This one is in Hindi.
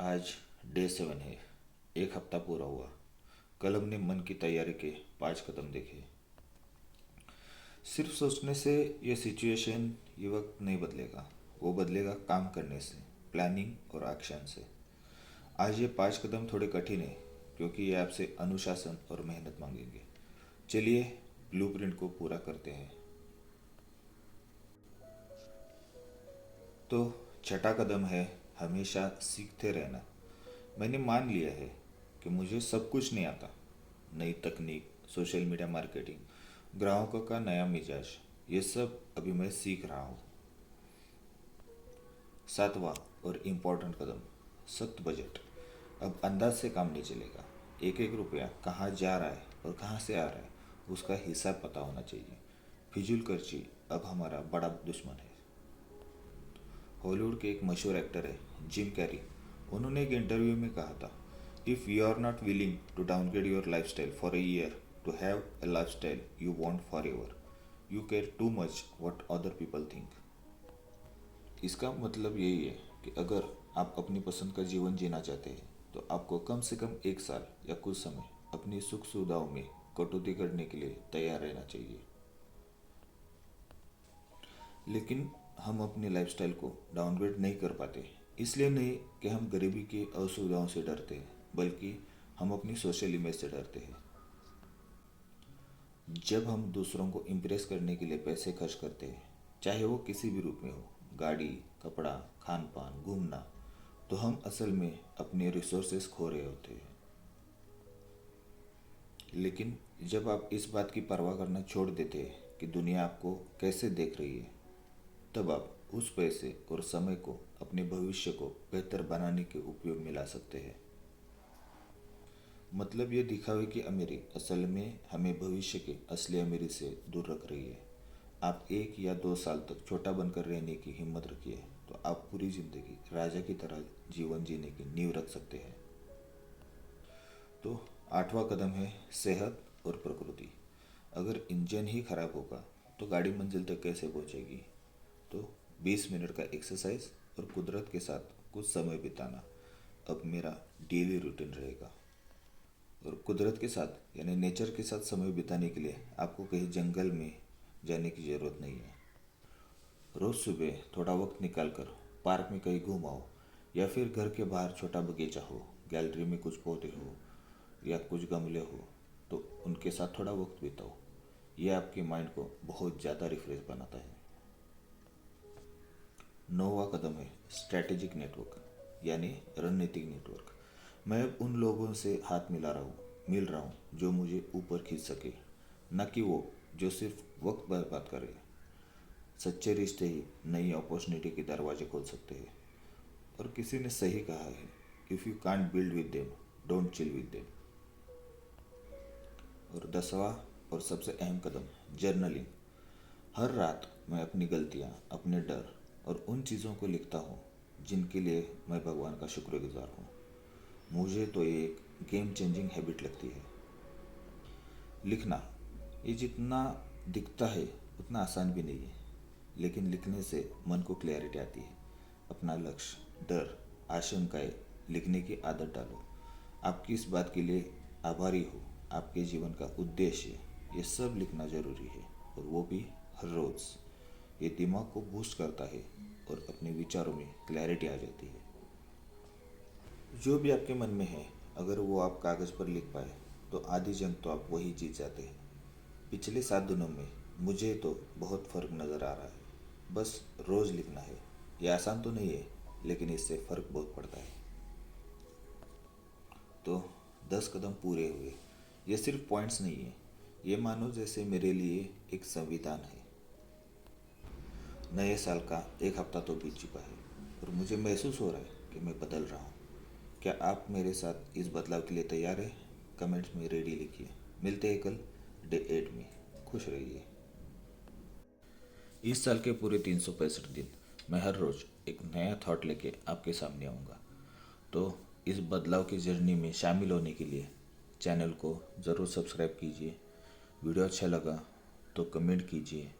आज डे 7 है। एक हफ्ता पूरा हुआ। कल हमने मन की तैयारी के 5 कदम देखे। सिर्फ सोचने से ये सिचुएशन, ये वक्त नहीं बदलेगा। वो बदलेगा काम करने से, प्लानिंग और एक्शन से। आज ये 5 कदम थोड़े कठिन है क्योंकि ये आपसे अनुशासन और मेहनत मांगेंगे। चलिए ब्लूप्रिंट को पूरा करते हैं। तो छठा कदम है हमेशा सीखते रहना। मैंने मान लिया है कि मुझे सब कुछ नहीं आता। नई तकनीक, सोशल मीडिया मार्केटिंग, ग्राहकों का नया मिजाज, ये सब अभी मैं सीख रहा हूँ। सातवां और इम्पोर्टेंट कदम, सख्त बजट। अब अंदाज से काम नहीं चलेगा। एक एक रुपया कहाँ जा रहा है और कहाँ से आ रहा है, उसका हिसाब पता होना चाहिए। फिजूल खर्ची अब हमारा बड़ा दुश्मन है। हॉलीवुड के एक मशहूर एक्टर है जिम कैरी। उन्होंने एक इंटरव्यू में कहा था, if you are not willing to downgrade your lifestyle for a year to have a lifestyle you want forever, you care too much what other people think. इसका मतलब यही है कि अगर आप अपनी पसंद का जीवन जीना चाहते हैं तो आपको कम से कम 1 साल या कुछ समय अपनी सुख सुविधाओं में कटौती करने के लिए तैयार रहना चाहिए। लेकिन हम अपनी लाइफस्टाइल को डाउनग्रेड नहीं कर पाते। इसलिए नहीं कि हम गरीबी की असुविधाओं से डरते हैं, बल्कि हम अपनी सोशल इमेज से डरते हैं। जब हम दूसरों को इम्प्रेस करने के लिए पैसे खर्च करते हैं, चाहे वो किसी भी रूप में हो, गाड़ी, कपड़ा, खान पान, घूमना, तो हम असल में अपने रिसोर्सेस खो रहे होते हैं। लेकिन जब आप इस बात की परवाह करना छोड़ देते हैं कि दुनिया आपको कैसे देख रही है, तब आप उस पैसे और समय को अपने भविष्य को बेहतर बनाने के उपयोग में ला सकते हैं। मतलब ये दिखावे की अमीरी असल में हमें भविष्य के असली अमीरी से दूर रख रही है। आप 1 या 2 साल तक छोटा बनकर रहने की हिम्मत रखिए तो आप पूरी जिंदगी राजा की तरह जीवन जीने की नींव रख सकते हैं। तो आठवां कदम है सेहत और प्रकृति। अगर इंजन ही खराब होगा तो गाड़ी मंजिल तक कैसे पहुंचेगी। तो 20 मिनट का एक्सरसाइज और कुदरत के साथ कुछ समय बिताना अब मेरा डेली रूटीन रहेगा। और कुदरत के साथ यानी नेचर के साथ समय बिताने के लिए आपको कहीं जंगल में जाने की ज़रूरत नहीं है। रोज़ सुबह थोड़ा वक्त निकाल कर पार्क में कहीं घूम आओ, या फिर घर के बाहर छोटा बगीचा हो, गैलरी में कुछ पौधे हो या कुछ गमले हो, तो उनके साथ थोड़ा वक्त बिताओ। ये आपके माइंड को बहुत ज़्यादा रिफ्रेश बनाता है। नौवां कदम है स्ट्रैटेजिक नेटवर्क यानी रणनीतिक नेटवर्क। मैं अब उन लोगों से हाथ मिल रहा हूँ जो मुझे ऊपर खींच सके, न कि वो जो सिर्फ वक्त बर्बाद करे। सच्चे रिश्ते ही नई अपॉर्चुनिटी के दरवाजे खोल सकते हैं। और किसी ने सही कहा है, if you can't build with them, don't chill with them. और 10वां और सबसे अहम कदम, जर्नलिंग। हर रात मैं अपनी गलतियाँ, अपने डर और उन चीज़ों को लिखता हूँ जिनके लिए मैं भगवान का शुक्रगुजार हूँ। मुझे तो ये एक गेम चेंजिंग हैबिट लगती है। लिखना ये जितना दिखता है उतना आसान भी नहीं है, लेकिन लिखने से मन को क्लैरिटी आती है। अपना लक्ष्य, डर, आशंकाएं लिखने की आदत डालो। आपकी इस बात के लिए आभारी हो, आपके जीवन का उद्देश्य, ये सब लिखना जरूरी है, और वो भी हर रोज़। ये दिमाग को बूस्ट करता है और अपने विचारों में क्लैरिटी आ जाती है। जो भी आपके मन में है, अगर वो आप कागज़ पर लिख पाए तो आधी जंग तो आप वही जीत जाते हैं। पिछले 7 दिनों में मुझे तो बहुत फ़र्क नज़र आ रहा है। बस रोज़ लिखना है। ये आसान तो नहीं है, लेकिन इससे फ़र्क बहुत पड़ता है। तो 10 कदम पूरे हुए। ये सिर्फ पॉइंट्स नहीं है, ये मानो जैसे मेरे लिए एक संविधान है। नए साल का एक हफ्ता तो बीत चुका है और मुझे महसूस हो रहा है कि मैं बदल रहा हूँ। क्या आप मेरे साथ इस बदलाव के लिए तैयार हैं? कमेंट्स में रेडी लिखिए। मिलते हैं कल डे 8 में। खुश रहिए। इस साल के पूरे 365 दिन मैं हर रोज़ एक नया थॉट लेके आपके सामने आऊँगा। तो इस बदलाव की जर्नी में शामिल होने के लिए चैनल को ज़रूर सब्सक्राइब कीजिए। वीडियो अच्छा लगा तो कमेंट कीजिए